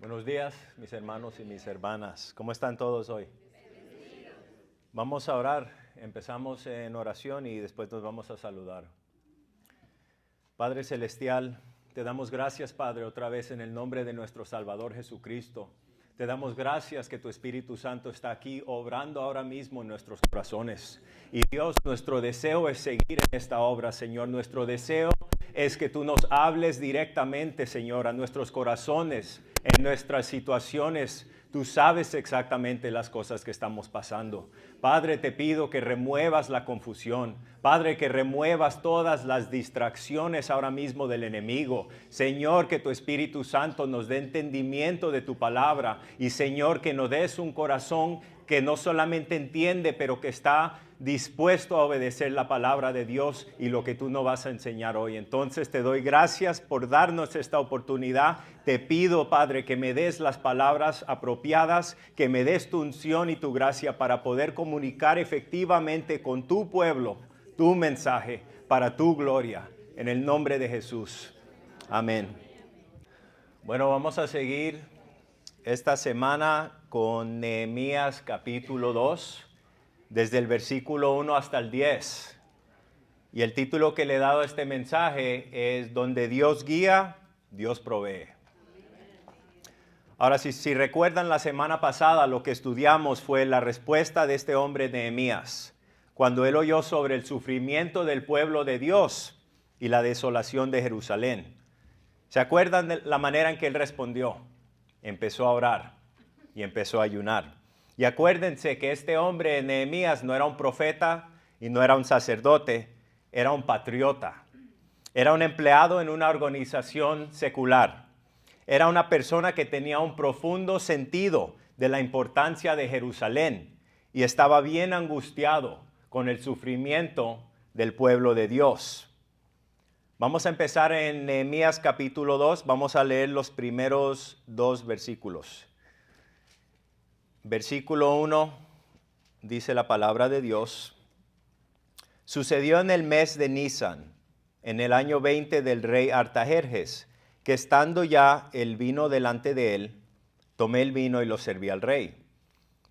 Buenos días, mis hermanos y mis hermanas. ¿Cómo están todos hoy? Vamos a orar. Empezamos en oración y después nos vamos a saludar. Padre Celestial, te damos gracias, Padre, otra vez en el nombre de nuestro Salvador Jesucristo. Te damos gracias que tu Espíritu Santo está aquí obrando ahora mismo en nuestros corazones. Y Dios, nuestro deseo es seguir en esta obra, Señor. Nuestro deseo es que tú nos hables directamente, Señor, a nuestros corazones, en nuestras situaciones. Tú sabes exactamente las cosas que estamos pasando. Padre, te pido que remuevas la confusión. Padre, que remuevas todas las distracciones ahora mismo del enemigo. Señor, que tu Espíritu Santo nos dé entendimiento de tu palabra. Y Señor, que nos des un corazón que no solamente entiende, pero que está dispuesto a obedecer la palabra de Dios y lo que tú nos vas a enseñar hoy. Entonces te doy gracias por darnos esta oportunidad. Te pido, Padre, que me des las palabras apropiadas, que me des tu unción y tu gracia para poder comunicar efectivamente con tu pueblo tu mensaje para tu gloria. En el nombre de Jesús. Amén. Bueno, vamos a seguir esta semana con Nehemías capítulo 2, desde el versículo 1 hasta el 10. Y el título que le he dado a este mensaje es Donde Dios guía, Dios provee. Ahora, si recuerdan la semana pasada, lo que estudiamos fue la respuesta de este hombre Nehemías, cuando él oyó sobre el sufrimiento del pueblo de Dios y la desolación de Jerusalén. ¿Se acuerdan de la manera en que él respondió? Empezó a orar y empezó a ayunar. Y acuérdense que este hombre, Nehemías, no era un profeta y no era un sacerdote, era un patriota. Era un empleado en una organización secular. Era una persona que tenía un profundo sentido de la importancia de Jerusalén y estaba bien angustiado con el sufrimiento del pueblo de Dios. Vamos a empezar en Nehemías capítulo 2. Vamos a leer los primeros 2 versículos. Versículo 1 dice la palabra de Dios. Sucedió en el mes de Nisan, en el año 20 del rey Artajerjes, que estando ya el vino delante de él, tomé el vino y lo serví al rey.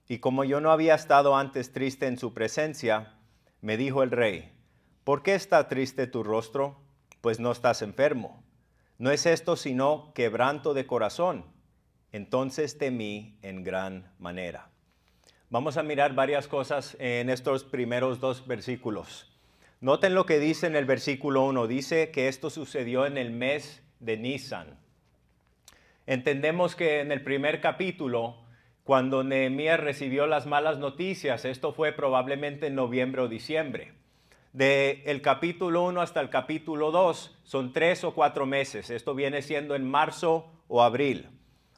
Y como yo no había estado antes triste en su presencia, me dijo el rey, ¿por qué está triste tu rostro? Pues no estás enfermo. No es esto sino quebranto de corazón. Entonces temí en gran manera. Vamos a mirar varias cosas en estos primeros 2 versículos. Noten lo que dice en el versículo 1. Dice que esto sucedió en el mes de Nisan. Entendemos que en el primer capítulo, cuando Nehemías recibió las malas noticias, esto fue probablemente en noviembre o diciembre. Del capítulo 1 hasta el capítulo 2 son 3 o 4 meses. Esto viene siendo en marzo o abril.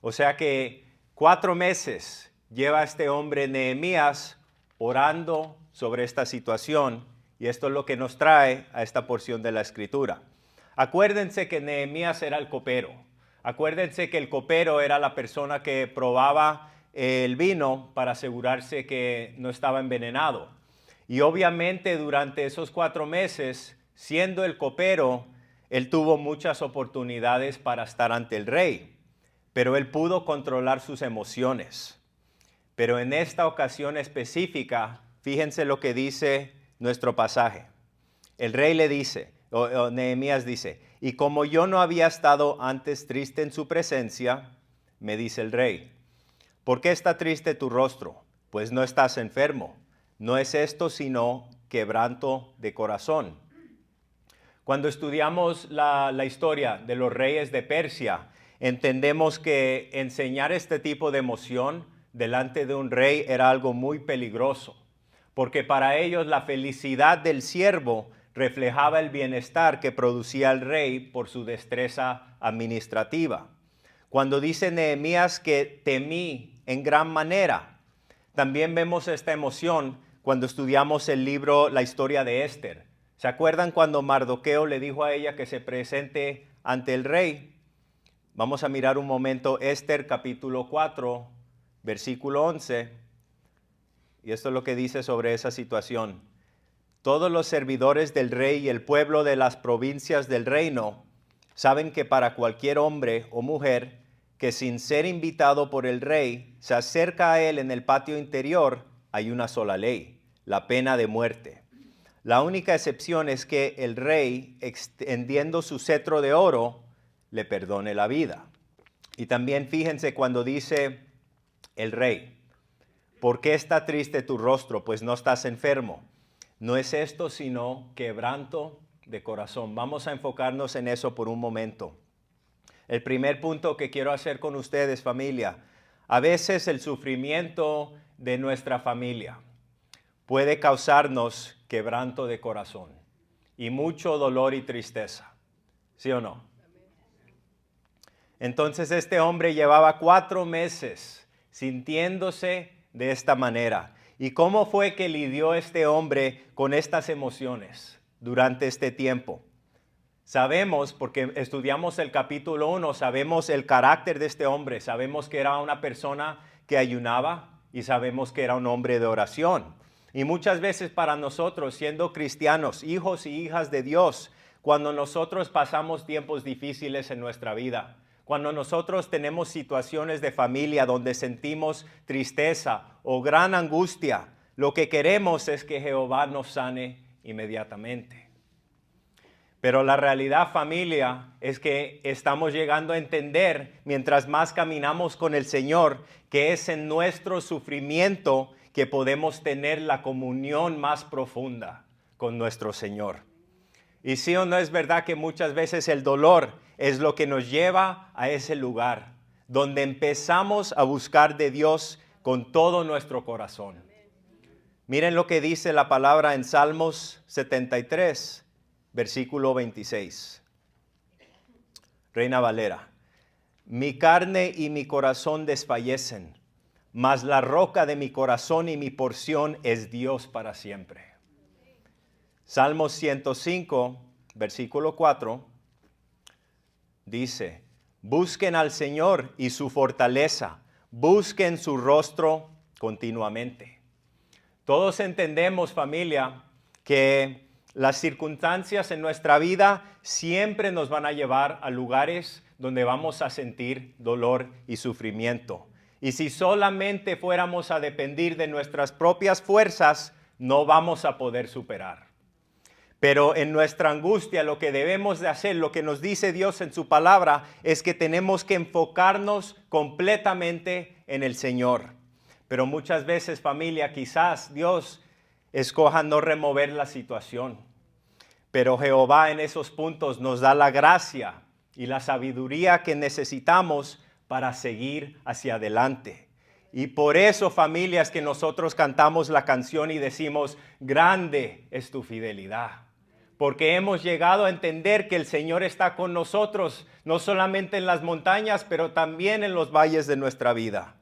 O sea que 4 meses lleva este hombre Nehemías orando sobre esta situación, y esto es lo que nos trae a esta porción de la Escritura. Acuérdense que Nehemías era el copero. Acuérdense que el copero era la persona que probaba el vino para asegurarse que no estaba envenenado. Y obviamente durante esos 4 meses, siendo el copero, él tuvo muchas oportunidades para estar ante el rey, pero él pudo controlar sus emociones. Pero en esta ocasión específica, fíjense lo que dice nuestro pasaje. El rey le dice, Nehemías dice, y como yo no había estado antes triste en su presencia, me dice el rey, ¿por qué está triste tu rostro? Pues no estás enfermo. No es esto sino quebranto de corazón. Cuando estudiamos la historia de los reyes de Persia, entendemos que enseñar este tipo de emoción delante de un rey era algo muy peligroso, porque para ellos la felicidad del siervo reflejaba el bienestar que producía el rey por su destreza administrativa. Cuando dice Nehemías que temí en gran manera, también vemos esta emoción cuando estudiamos el libro La historia de Esther. ¿Se acuerdan cuando Mardoqueo le dijo a ella que se presente ante el rey? Vamos a mirar un momento Esther capítulo 4, versículo 11. Y esto es lo que dice sobre esa situación. Todos los servidores del rey y el pueblo de las provincias del reino saben que para cualquier hombre o mujer que sin ser invitado por el rey, se acerca a él en el patio interior, hay una sola ley, la pena de muerte. La única excepción es que el rey, extendiendo su cetro de oro, le perdone la vida. Y también fíjense cuando dice el rey, ¿por qué está triste tu rostro? Pues no estás enfermo. No es esto sino quebranto de corazón. Vamos a enfocarnos en eso por un momento. El primer punto que quiero hacer con ustedes, familia, a veces el sufrimiento de nuestra familia puede causarnos quebranto de corazón y mucho dolor y tristeza. ¿Sí o no? Entonces este hombre llevaba 4 meses sintiéndose de esta manera. ¿Y cómo fue que lidió este hombre con estas emociones durante este tiempo? Sabemos, porque estudiamos el capítulo 1, sabemos el carácter de este hombre, sabemos que era una persona que ayunaba y sabemos que era un hombre de oración. Y muchas veces para nosotros, siendo cristianos, hijos y hijas de Dios, cuando nosotros pasamos tiempos difíciles en nuestra vida, cuando nosotros tenemos situaciones de familia donde sentimos tristeza o gran angustia, lo que queremos es que Jehová nos sane inmediatamente. Pero la realidad, familia, es que estamos llegando a entender, mientras más caminamos con el Señor, que es en nuestro sufrimiento que podemos tener la comunión más profunda con nuestro Señor. Y sí o no es verdad que muchas veces el dolor es lo que nos lleva a ese lugar, donde empezamos a buscar de Dios con todo nuestro corazón. Miren lo que dice la palabra en Salmos 73. Versículo 26. Reina Valera. Mi carne y mi corazón desfallecen, mas la roca de mi corazón y mi porción es Dios para siempre. Salmos 105, versículo 4, dice, busquen al Señor y su fortaleza, busquen su rostro continuamente. Todos entendemos, familia, que las circunstancias en nuestra vida siempre nos van a llevar a lugares donde vamos a sentir dolor y sufrimiento. Y si solamente fuéramos a depender de nuestras propias fuerzas, no vamos a poder superar. Pero en nuestra angustia lo que debemos de hacer, lo que nos dice Dios en su palabra, es que tenemos que enfocarnos completamente en el Señor. Pero muchas veces, familia, quizás Dios escoja no remover la situación. Pero Jehová en esos puntos nos da la gracia y la sabiduría que necesitamos para seguir hacia adelante. Y por eso, familia, es que nosotros cantamos la canción y decimos, grande es tu fidelidad. Porque hemos llegado a entender que el Señor está con nosotros, no solamente en las montañas, pero también en los valles de nuestra vida.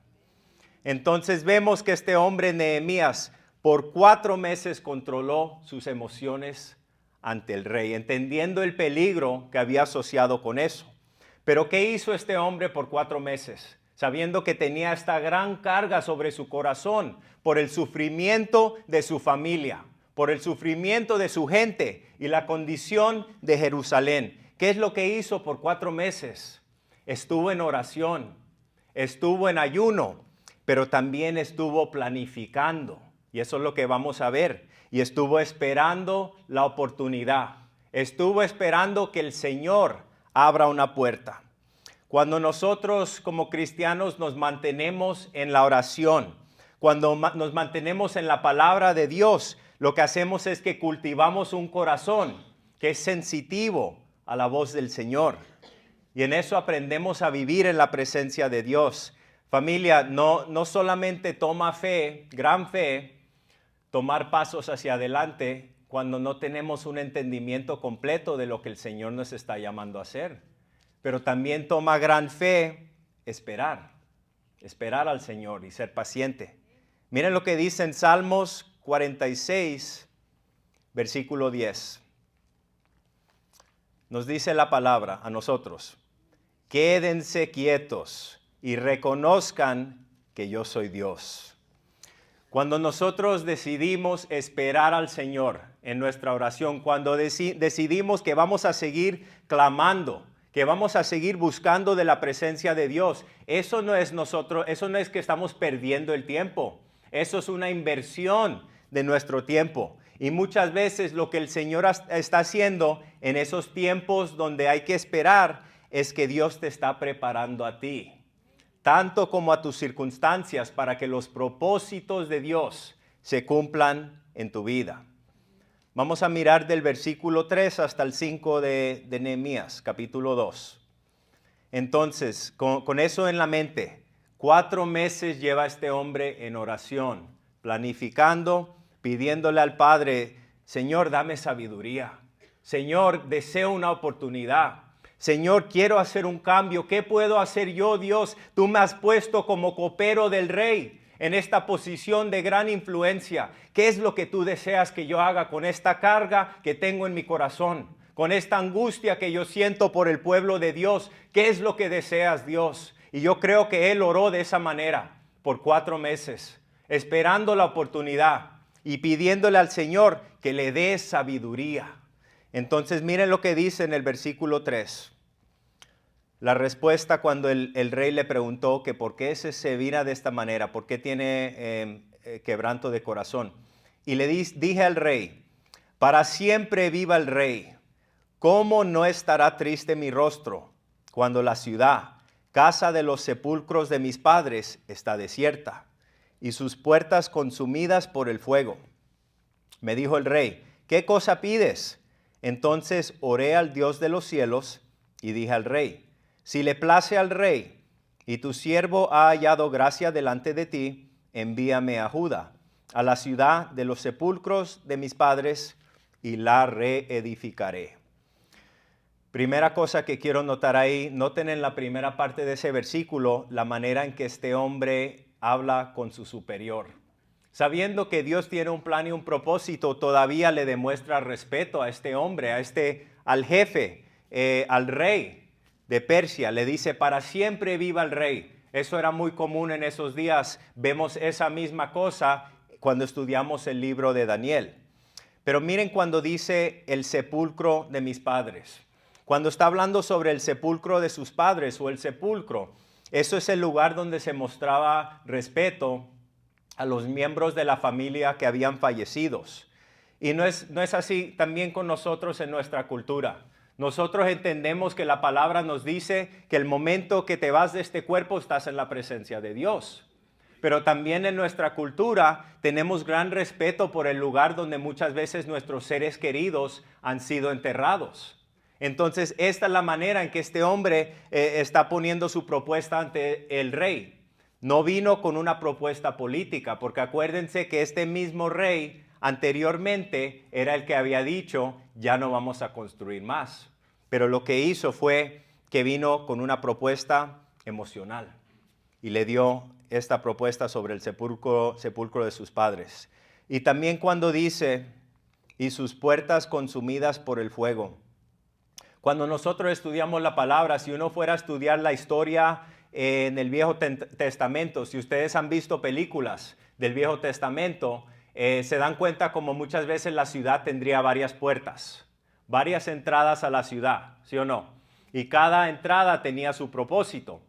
Entonces vemos que este hombre Nehemías por 4 meses controló sus emociones ante el rey, entendiendo el peligro que había asociado con eso. Pero ¿qué hizo este hombre por 4 meses? Sabiendo que tenía esta gran carga sobre su corazón por el sufrimiento de su familia, por el sufrimiento de su gente y la condición de Jerusalén. ¿Qué es lo que hizo por 4 meses? Estuvo en oración, estuvo en ayuno, pero también estuvo planificando. Y eso es lo que vamos a ver. Y estuvo esperando la oportunidad. Estuvo esperando que el Señor abra una puerta. Cuando nosotros como cristianos nos mantenemos en la oración, cuando nos mantenemos en la palabra de Dios, lo que hacemos es que cultivamos un corazón que es sensitivo a la voz del Señor. Y en eso aprendemos a vivir en la presencia de Dios. Familia, no solamente toma fe, gran fe, tomar pasos hacia adelante cuando no tenemos un entendimiento completo de lo que el Señor nos está llamando a hacer. Pero también toma gran fe esperar al Señor y ser paciente. Miren lo que dice en Salmos 46, versículo 10. Nos dice la palabra a nosotros, quédense quietos y reconozcan que yo soy Dios. Cuando nosotros decidimos esperar al Señor en nuestra oración, cuando decidimos que vamos a seguir clamando que vamos a seguir buscando de la presencia de Dios. Eso no es nosotros, eso no es que estamos perdiendo el tiempo. Eso es una inversión de nuestro tiempo. Y muchas veces lo que el Señor está haciendo en esos tiempos donde hay que esperar es que Dios te está preparando a ti, tanto como a tus circunstancias, para que los propósitos de Dios se cumplan en tu vida. Vamos a mirar del versículo 3 hasta el 5 de Nehemías, capítulo 2. Entonces, con eso en la mente, 4 meses lleva este hombre en oración, planificando, pidiéndole al Padre: Señor, dame sabiduría. Señor, deseo una oportunidad. Señor, quiero hacer un cambio. ¿Qué puedo hacer yo, Dios? Tú me has puesto como copero del rey en esta posición de gran influencia. ¿Qué es lo que tú deseas que yo haga con esta carga que tengo en mi corazón? Con esta angustia que yo siento por el pueblo de Dios. ¿Qué es lo que deseas, Dios? Y yo creo que él oró de esa manera por 4 meses, esperando la oportunidad y pidiéndole al Señor que le dé sabiduría. Entonces miren lo que dice en el versículo 3. La respuesta cuando el rey le preguntó que por qué se vira de esta manera, por qué tiene quebranto de corazón. Y le dije al rey: para siempre viva el rey. ¿Cómo no estará triste mi rostro cuando la ciudad, casa de los sepulcros de mis padres, está desierta y sus puertas consumidas por el fuego? Me dijo el rey: ¿qué cosa pides? Entonces oré al Dios de los cielos y dije al rey: si le place al rey y tu siervo ha hallado gracia delante de ti, envíame a Judá, a la ciudad de los sepulcros de mis padres, y la reedificaré. Primera cosa que quiero notar ahí, noten en la primera parte de ese versículo la manera en que este hombre habla con su superior. Sabiendo que Dios tiene un plan y un propósito, todavía le demuestra respeto a este hombre, al jefe, al rey de Persia. Le dice: para siempre viva el rey. Eso era muy común en esos días. Vemos esa misma cosa cuando estudiamos el libro de Daniel. Pero miren cuando dice el sepulcro de mis padres. Cuando está hablando sobre el sepulcro de sus padres o el sepulcro, eso es el lugar donde se mostraba respeto a los miembros de la familia que habían fallecido. Y no es así también con nosotros en nuestra cultura. Nosotros entendemos que la palabra nos dice que el momento que te vas de este cuerpo estás en la presencia de Dios. Pero también en nuestra cultura tenemos gran respeto por el lugar donde muchas veces nuestros seres queridos han sido enterrados. Entonces, esta es la manera en que este hombre está poniendo su propuesta ante el rey. No vino con una propuesta política, porque acuérdense que este mismo rey anteriormente era el que había dicho: ya no vamos a construir más. Pero lo que hizo fue que vino con una propuesta emocional y le dio esta propuesta sobre el sepulcro de sus padres. Y también cuando dice: y sus puertas consumidas por el fuego. Cuando nosotros estudiamos la palabra, si uno fuera a estudiar la historia en el Viejo Testamento, si ustedes han visto películas del Viejo Testamento, se dan cuenta como muchas veces la ciudad tendría varias puertas, varias entradas a la ciudad, ¿sí o no? Y cada entrada tenía su propósito.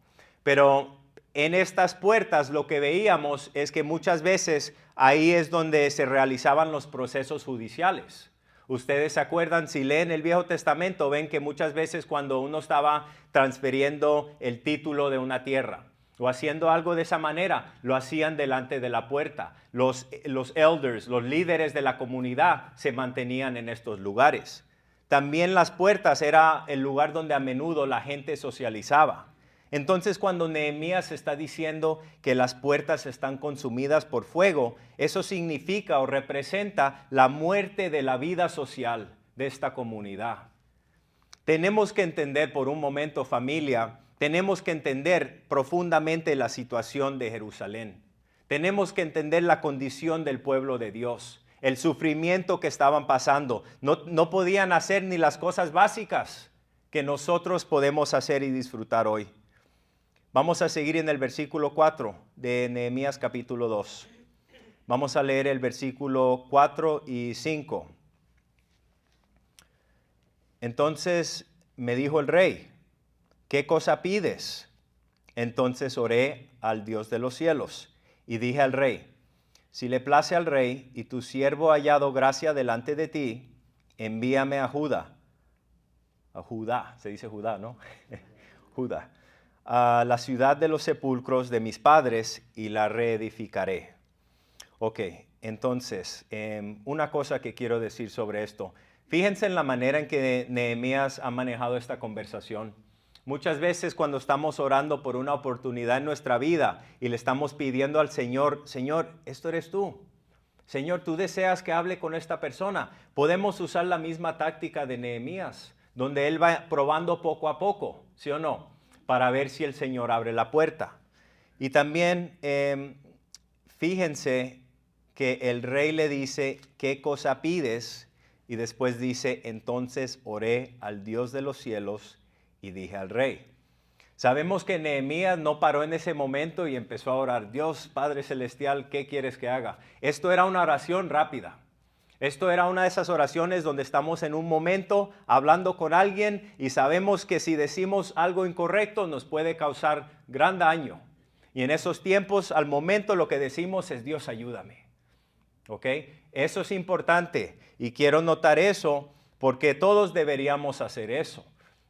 Pero en estas puertas lo que veíamos es que muchas veces ahí es donde se realizaban los procesos judiciales. Ustedes se acuerdan, si leen el Viejo Testamento, ven que muchas veces cuando uno estaba transfiriendo el título de una tierra o haciendo algo de esa manera, lo hacían delante de la puerta. Los elders, los líderes de la comunidad, se mantenían en estos lugares. También las puertas era el lugar donde a menudo la gente socializaba. Entonces, cuando Nehemías está diciendo que las puertas están consumidas por fuego, eso significa o representa la muerte de la vida social de esta comunidad. Tenemos que entender por un momento, familia, tenemos que entender profundamente la situación de Jerusalén. Tenemos que entender la condición del pueblo de Dios, el sufrimiento que estaban pasando. No podían hacer ni las cosas básicas que nosotros podemos hacer y disfrutar hoy. Vamos a seguir en el versículo 4 de Nehemías capítulo 2. Vamos a leer el versículo 4 y 5. Entonces me dijo el rey: ¿qué cosa pides? Entonces oré al Dios de los cielos y dije al rey, si le place al rey y tu siervo ha hallado gracia delante de ti, envíame a Judá, se dice Judá, ¿no? Judá, a la ciudad de los sepulcros de mis padres y la reedificaré. Ok, entonces, una cosa que quiero decir sobre esto. Fíjense en la manera en que Nehemías ha manejado esta conversación. Muchas veces cuando estamos orando por una oportunidad en nuestra vida y le estamos pidiendo al Señor, Señor, esto eres tú. Señor, tú deseas que hable con esta persona. Podemos usar la misma táctica de Nehemías, donde él va probando poco a poco, ¿sí o no? Para ver si el Señor abre la puerta. Y también fíjense que el rey le dice, ¿qué cosa pides? Y después dice, entonces oré al Dios de los cielos y dije al rey. Sabemos que Nehemías no paró en ese momento y empezó a orar, Dios Padre Celestial, ¿qué quieres que haga? Esto era una oración rápida. Esto era una de esas oraciones donde estamos en un momento hablando con alguien y sabemos que si decimos algo incorrecto nos puede causar gran daño. Y en esos tiempos, al momento, lo que decimos es, Dios, ayúdame. ¿Ok? Eso es importante y quiero notar eso porque todos deberíamos hacer eso.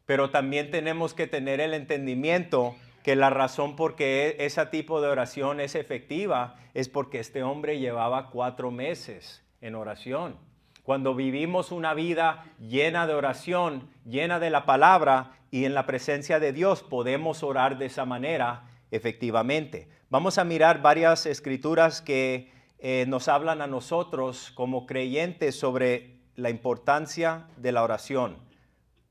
Pero también tenemos que tener el entendimiento que la razón por qué ese tipo de oración es efectiva es porque este hombre llevaba 4 meses en oración. Cuando vivimos una vida llena de oración, llena de la palabra y en la presencia de Dios, podemos orar de esa manera efectivamente. Vamos a mirar varias escrituras que nos hablan a nosotros como creyentes sobre la importancia de la oración.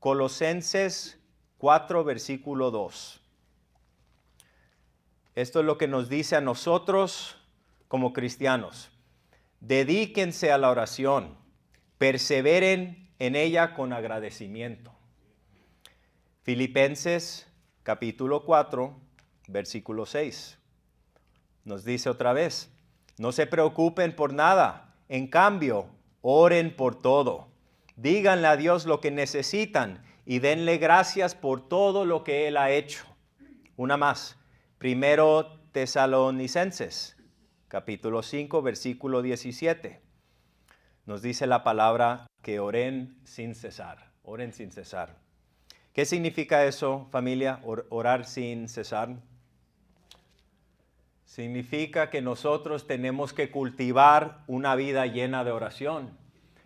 Colosenses 4, versículo 2. Esto es lo que nos dice a nosotros como cristianos. Dedíquense a la oración, perseveren en ella con agradecimiento. Filipenses capítulo 4, versículo 6. Nos dice otra vez, no se preocupen por nada, en cambio, oren por todo. Díganle a Dios lo que necesitan y denle gracias por todo lo que Él ha hecho. Una más, primero Tesalonicenses, capítulo 5, versículo 17. Nos dice la palabra que oren sin cesar, oren sin cesar. ¿Qué significa eso, familia, orar sin cesar? Significa que nosotros tenemos que cultivar una vida llena de oración.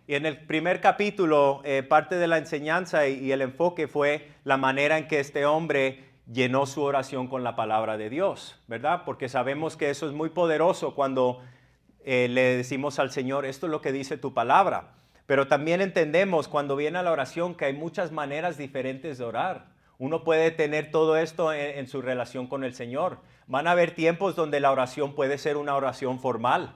Y en el primer capítulo, parte de la enseñanza y el enfoque fue la manera en que este hombre llenó su oración con la palabra de Dios, ¿verdad? Porque sabemos que eso es muy poderoso cuando le decimos al Señor, esto es lo que dice tu palabra. Pero también entendemos cuando viene a la oración que hay muchas maneras diferentes de orar. Uno puede tener todo esto en su relación con el Señor. Van a haber tiempos donde la oración puede ser una oración formal.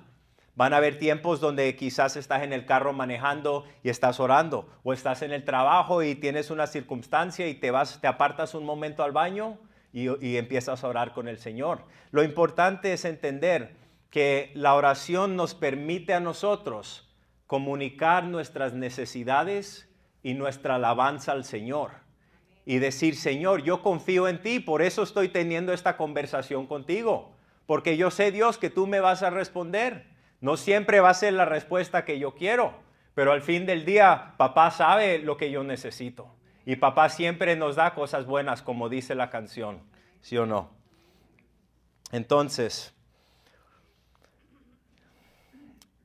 Van a haber tiempos donde quizás estás en el carro manejando y estás orando, o estás en el trabajo y tienes una circunstancia y te apartas un momento al baño y empiezas a orar con el Señor. Lo importante es entender que la oración nos permite a nosotros comunicar nuestras necesidades y nuestra alabanza al Señor. Y decir, Señor, yo confío en ti, por eso estoy teniendo esta conversación contigo. Porque yo sé, Dios, que tú me vas a responder. No siempre va a ser la respuesta que yo quiero, pero al fin del día, papá sabe lo que yo necesito. Y papá siempre nos da cosas buenas, como dice la canción, ¿sí o no? Entonces,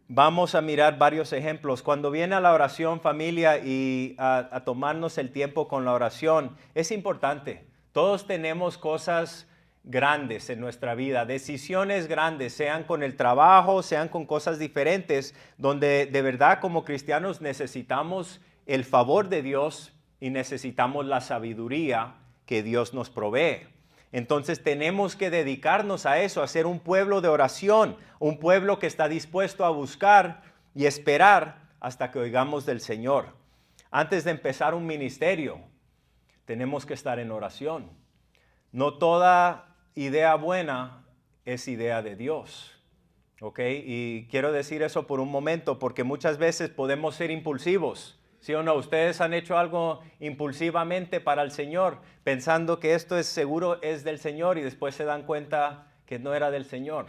vamos a mirar varios ejemplos. Cuando viene a la oración, familia, y a tomarnos el tiempo con la oración, es importante. Todos tenemos cosas grandes en nuestra vida, decisiones grandes, sean con el trabajo, sean con cosas diferentes, donde de verdad como cristianos necesitamos el favor de Dios y necesitamos la sabiduría que Dios nos provee. Entonces tenemos que dedicarnos a eso, a ser un pueblo de oración, un pueblo que está dispuesto a buscar y esperar hasta que oigamos del Señor. Antes de empezar un ministerio, tenemos que estar en oración. No toda idea buena es idea de Dios, ¿ok? Y quiero decir eso por un momento porque muchas veces podemos ser impulsivos, ¿Sí o no? Ustedes han hecho algo impulsivamente para el Señor, pensando que esto es seguro es del Señor y después se dan cuenta que no era del Señor.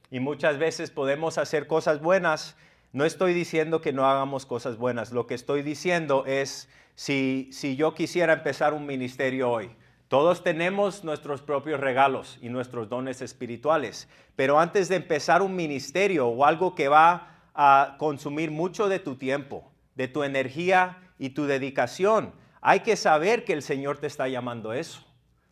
Y muchas veces podemos hacer cosas buenas. No estoy diciendo que no hagamos cosas buenas. Lo que estoy diciendo es, si yo quisiera empezar un ministerio hoy, todos tenemos nuestros propios regalos y nuestros dones espirituales, pero antes de empezar un ministerio o algo que va a consumir mucho de tu tiempo, de tu energía y tu dedicación, hay que saber que el Señor te está llamando a eso.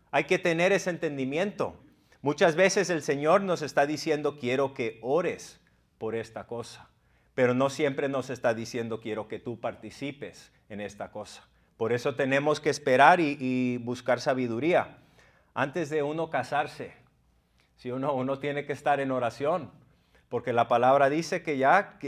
Hay que tener ese entendimiento. Muchas veces el Señor nos está diciendo, quiero que ores por esta cosa, pero no siempre nos está diciendo, quiero que tú participes en esta cosa. Por eso tenemos que esperar y buscar sabiduría. Antes de uno casarse, si uno tiene que estar en oración, porque la palabra dice que ya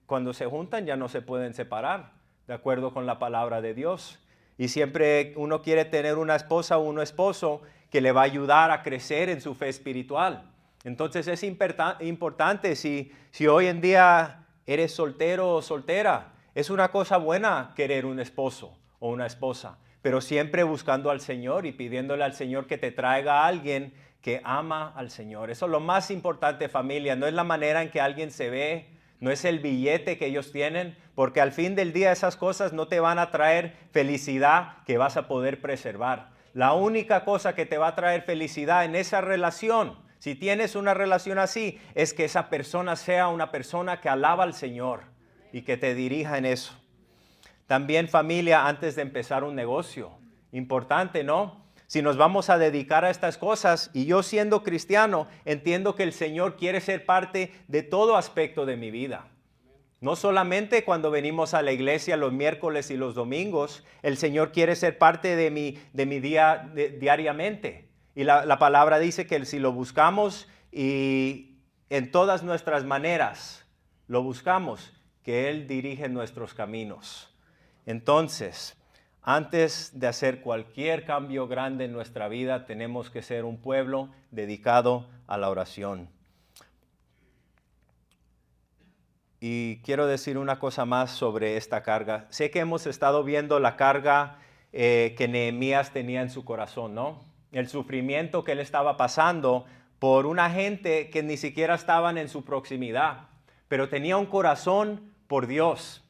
cuando se juntan ya no se pueden separar, de acuerdo con la palabra de Dios. Y siempre uno quiere tener una esposa o un esposo que le va a ayudar a crecer en su fe espiritual. Entonces es importante si hoy en día eres soltero o soltera, es una cosa buena querer un esposo o una esposa, pero siempre buscando al Señor y pidiéndole al Señor que te traiga a alguien que ama al Señor. Eso es lo más importante, familia. No es la manera en que alguien se ve, no es el billete que ellos tienen, porque al fin del día esas cosas no te van a traer felicidad que vas a poder preservar. La única cosa que te va a traer felicidad en esa relación, si tienes una relación así, es que esa persona sea una persona que alaba al Señor y que te dirija en eso. También, familia, antes de empezar un negocio, importante, ¿no? Si nos vamos a dedicar a estas cosas, y yo siendo cristiano, entiendo que el Señor quiere ser parte de todo aspecto de mi vida. No solamente cuando venimos a la iglesia los miércoles y los domingos, el Señor quiere ser parte de mi día diariamente. Y la palabra dice que si lo buscamos y en todas nuestras maneras lo buscamos, que Él dirige nuestros caminos. Entonces, antes de hacer cualquier cambio grande en nuestra vida, tenemos que ser un pueblo dedicado a la oración. Y quiero decir una cosa más sobre esta carga. Sé que hemos estado viendo la carga que Nehemías tenía en su corazón, ¿no? El sufrimiento que él estaba pasando por una gente que ni siquiera estaban en su proximidad, pero tenía un corazón por Dios.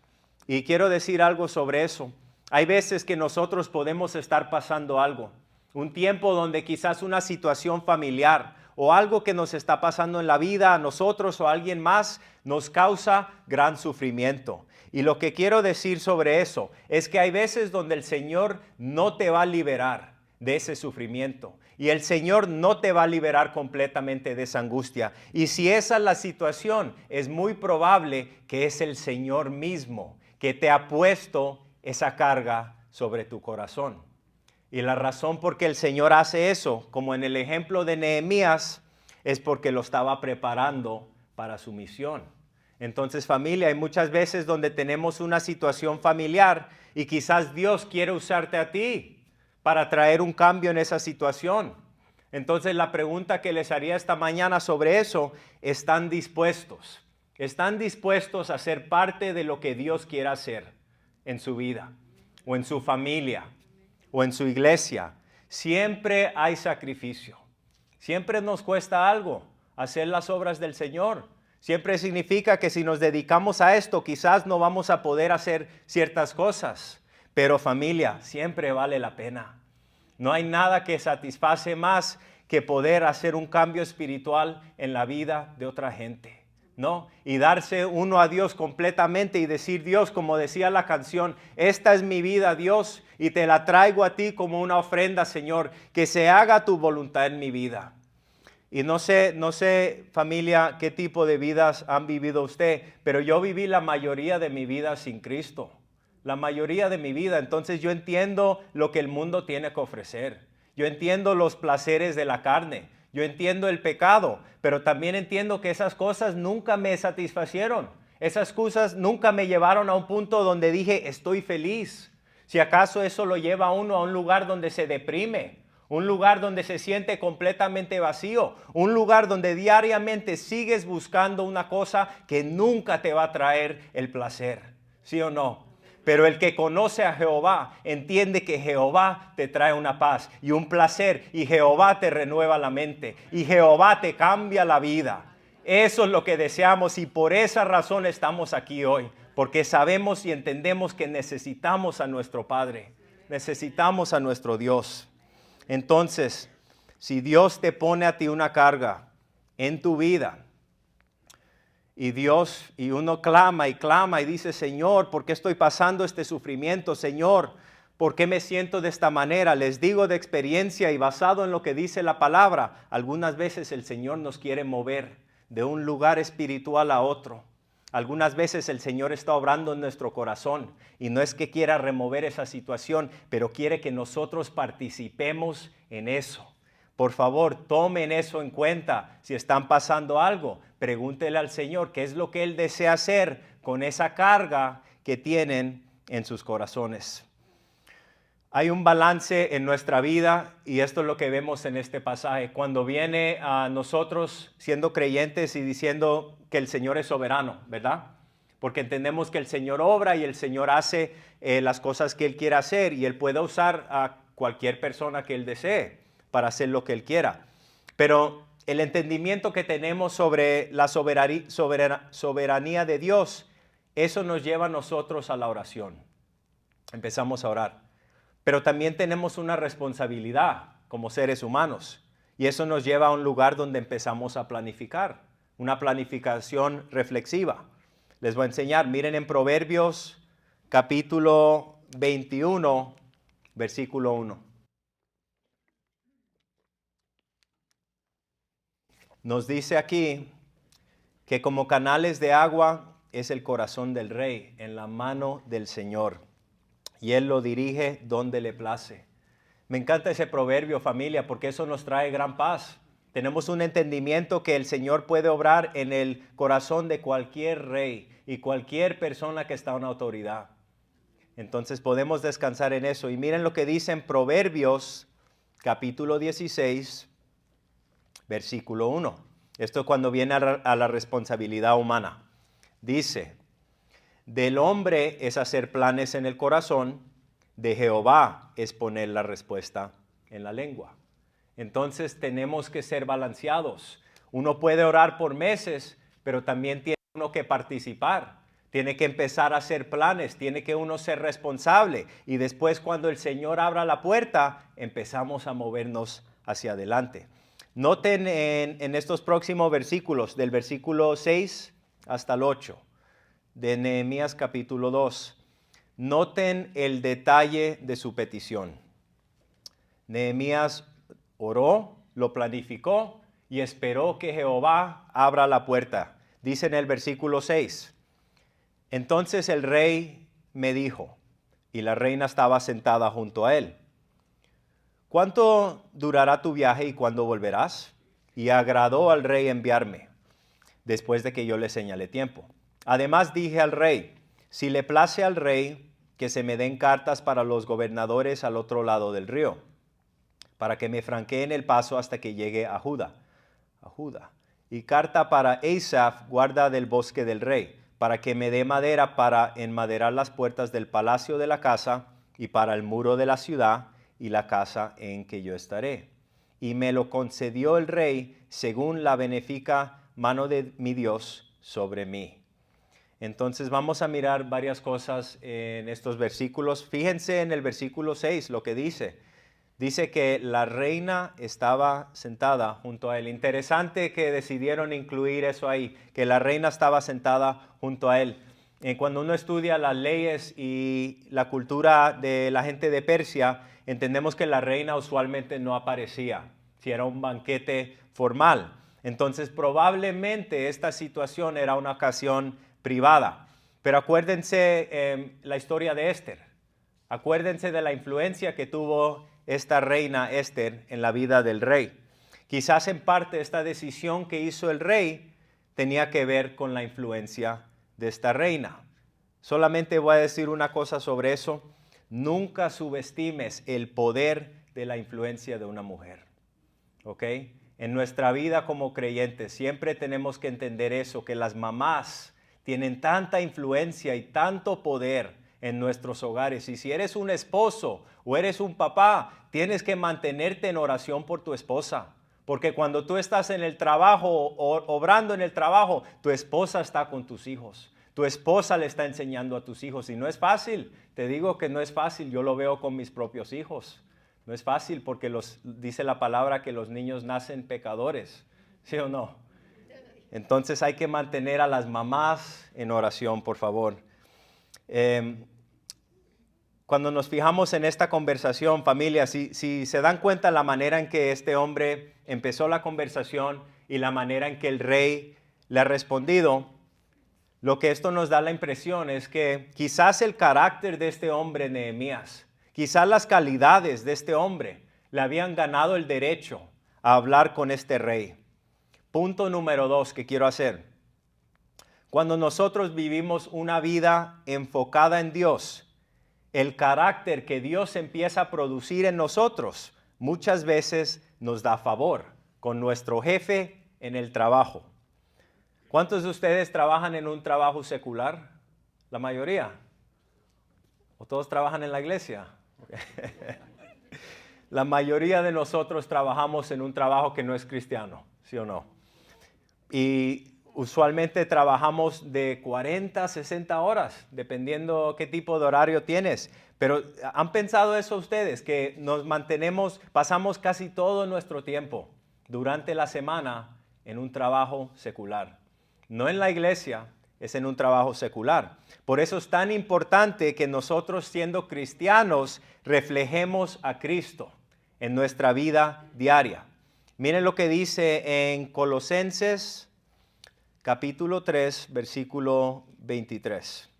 Y quiero decir algo sobre eso. Hay veces que nosotros podemos estar pasando algo, un tiempo donde quizás una situación familiar o algo que nos está pasando en la vida a nosotros o a alguien más nos causa gran sufrimiento. Y lo que quiero decir sobre eso es que hay veces donde el Señor no te va a liberar de ese sufrimiento y el Señor no te va a liberar completamente de esa angustia. Y si esa es la situación, es muy probable que es el Señor mismo que te ha puesto esa carga sobre tu corazón. Y la razón por qué el Señor hace eso, como en el ejemplo de Nehemías, es porque lo estaba preparando para su misión. Entonces, familia, hay muchas veces donde tenemos una situación familiar y quizás Dios quiere usarte a ti para traer un cambio en esa situación. Entonces, la pregunta que les haría esta mañana sobre eso, ¿están dispuestos? ¿Están dispuestos a ser parte de lo que Dios quiera hacer en su vida o en su familia o en su iglesia? Siempre hay sacrificio. Siempre nos cuesta algo hacer las obras del Señor. Siempre significa que si nos dedicamos a esto, quizás no vamos a poder hacer ciertas cosas. Pero familia, siempre vale la pena. No hay nada que satisface más que poder hacer un cambio espiritual en la vida de otra gente, ¿no? Y darse uno a Dios completamente y decir, Dios, como decía la canción, esta es mi vida, Dios, y te la traigo a ti como una ofrenda, Señor, que se haga tu voluntad en mi vida. Y no sé, familia, qué tipo de vidas han vivido usted, pero yo viví la mayoría de mi vida sin Cristo. La mayoría de mi vida. Entonces yo entiendo lo que el mundo tiene que ofrecer. Yo entiendo los placeres de la carne. Yo entiendo el pecado, pero también entiendo que esas cosas nunca me satisfacieron. Esas cosas nunca me llevaron a un punto donde dije, estoy feliz. Si acaso eso lo lleva a uno a un lugar donde se deprime, un lugar donde se siente completamente vacío, un lugar donde diariamente sigues buscando una cosa que nunca te va a traer el placer, ¿sí o no? Pero el que conoce a Jehová entiende que Jehová te trae una paz y un placer, y Jehová te renueva la mente, y Jehová te cambia la vida. Eso es lo que deseamos, y por esa razón estamos aquí hoy, porque sabemos y entendemos que necesitamos a nuestro Padre, necesitamos a nuestro Dios. Entonces, si Dios te pone a ti una carga en tu vida, y uno clama y dice, Señor, ¿por qué estoy pasando este sufrimiento? Señor, ¿por qué me siento de esta manera? Les digo de experiencia y basado en lo que dice la palabra, algunas veces el Señor nos quiere mover de un lugar espiritual a otro. Algunas veces el Señor está obrando en nuestro corazón y no es que quiera remover esa situación, pero quiere que nosotros participemos en eso. Por favor, tomen eso en cuenta. Si están pasando algo, pregúntele al Señor qué es lo que Él desea hacer con esa carga que tienen en sus corazones. Hay un balance en nuestra vida y esto es lo que vemos en este pasaje. Cuando viene a nosotros siendo creyentes y diciendo que el Señor es soberano, ¿verdad? Porque entendemos que el Señor obra y el Señor hace las cosas que Él quiere hacer y Él puede usar a cualquier persona que Él desee para hacer lo que Él quiera. Pero el entendimiento que tenemos sobre la soberanía de Dios, eso nos lleva a nosotros a la oración. Empezamos a orar. Pero también tenemos una responsabilidad como seres humanos. Y eso nos lleva a un lugar donde empezamos a planificar. Una planificación reflexiva. Les voy a enseñar. Miren en Proverbios capítulo 21, versículo 1. Nos dice aquí que como canales de agua es el corazón del rey en la mano del Señor, y Él lo dirige donde le place. Me encanta ese proverbio, familia, porque eso nos trae gran paz. Tenemos un entendimiento que el Señor puede obrar en el corazón de cualquier rey y cualquier persona que está en autoridad. Entonces podemos descansar en eso. Y miren lo que dice en Proverbios capítulo 16, versículo 1. Esto es cuando viene a la responsabilidad humana. Dice, del hombre es hacer planes en el corazón, de Jehová es poner la respuesta en la lengua. Entonces tenemos que ser balanceados. Uno puede orar por meses, pero también tiene uno que participar. Tiene que empezar a hacer planes, tiene que uno ser responsable. Y después cuando el Señor abra la puerta, empezamos a movernos hacia adelante. Noten en estos próximos versículos, del versículo 6 hasta el 8, de Nehemías capítulo 2. Noten el detalle de su petición. Nehemías oró, lo planificó y esperó que Jehová abra la puerta. Dice en el versículo 6, entonces el rey me dijo, y la reina estaba sentada junto a él, ¿cuánto durará tu viaje y cuándo volverás? Y agradó al rey enviarme, después de que yo le señalé tiempo. Además dije al rey, si le place al rey, que se me den cartas para los gobernadores al otro lado del río, para que me franqueen el paso hasta que llegue a Judá. Y carta para Asaph, guarda del bosque del rey, para que me dé madera para enmaderar las puertas del palacio de la casa y para el muro de la ciudad y la casa en que yo estaré. Y me lo concedió el rey según la benéfica mano de mi Dios sobre mí. Entonces vamos a mirar varias cosas en estos versículos. Fíjense en el versículo 6 lo que dice. Dice que la reina estaba sentada junto a él. Interesante que decidieron incluir eso ahí, que la reina estaba sentada junto a él. Cuando uno estudia las leyes y la cultura de la gente de Persia, entendemos que la reina usualmente no aparecía, si era un banquete formal. Entonces probablemente esta situación era una ocasión privada. Pero acuérdense la historia de Esther. Acuérdense de la influencia que tuvo esta reina Esther en la vida del rey. Quizás en parte esta decisión que hizo el rey tenía que ver con la influencia de esta reina. Solamente voy a decir una cosa sobre eso. Nunca subestimes el poder de la influencia de una mujer. ¿Ok? En nuestra vida como creyentes siempre tenemos que entender eso, que las mamás tienen tanta influencia y tanto poder en nuestros hogares. Y si eres un esposo o eres un papá, tienes que mantenerte en oración por tu esposa. Porque cuando tú estás en el trabajo, obrando en el trabajo, tu esposa está con tus hijos. Tu esposa le está enseñando a tus hijos y no es fácil. Te digo que no es fácil. Yo lo veo con mis propios hijos. No es fácil porque dice la palabra que los niños nacen pecadores. ¿Sí o no? Entonces hay que mantener a las mamás en oración, por favor. Cuando nos fijamos en esta conversación, familia, si se dan cuenta la manera en que este hombre empezó la conversación y la manera en que el rey le ha respondido, lo que esto nos da la impresión es que quizás el carácter de este hombre, Nehemías, quizás las calidades de este hombre le habían ganado el derecho a hablar con este rey. Punto número 2 que quiero hacer. Cuando nosotros vivimos una vida enfocada en Dios, el carácter que Dios empieza a producir en nosotros muchas veces nos da favor con nuestro jefe en el trabajo. ¿Cuántos de ustedes trabajan en un trabajo secular? La mayoría. ¿O todos trabajan en la iglesia? La mayoría de nosotros trabajamos en un trabajo que no es cristiano, ¿sí o no? Y usualmente trabajamos de 40 a 60 horas, dependiendo qué tipo de horario tienes. Pero ¿han pensado eso ustedes? Que pasamos casi todo nuestro tiempo durante la semana en un trabajo secular. No en la iglesia, es en un trabajo secular. Por eso es tan importante que nosotros, siendo cristianos, reflejemos a Cristo en nuestra vida diaria. Miren lo que dice en Colosenses capítulo 3, versículo 23.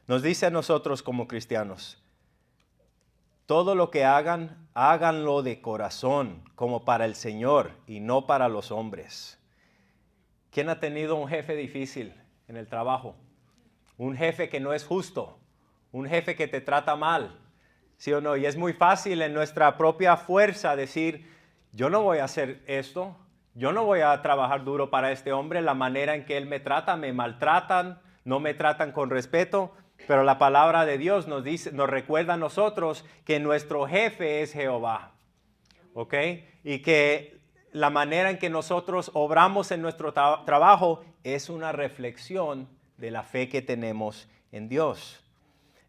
Nos dice a nosotros como cristianos: todo lo que hagan, háganlo de corazón, como para el Señor y no para los hombres. ¿Quién ha tenido un jefe difícil en el trabajo? Un jefe que no es justo, un jefe que te trata mal, ¿sí o no? Y es muy fácil en nuestra propia fuerza decir: yo no voy a hacer esto, yo no voy a trabajar duro para este hombre, la manera en que él me trata, me maltratan, no me tratan con respeto. Pero la palabra de Dios nos recuerda a nosotros que nuestro jefe es Jehová, ¿ok? Y que la manera en que nosotros obramos en nuestro trabajo es una reflexión de la fe que tenemos en Dios.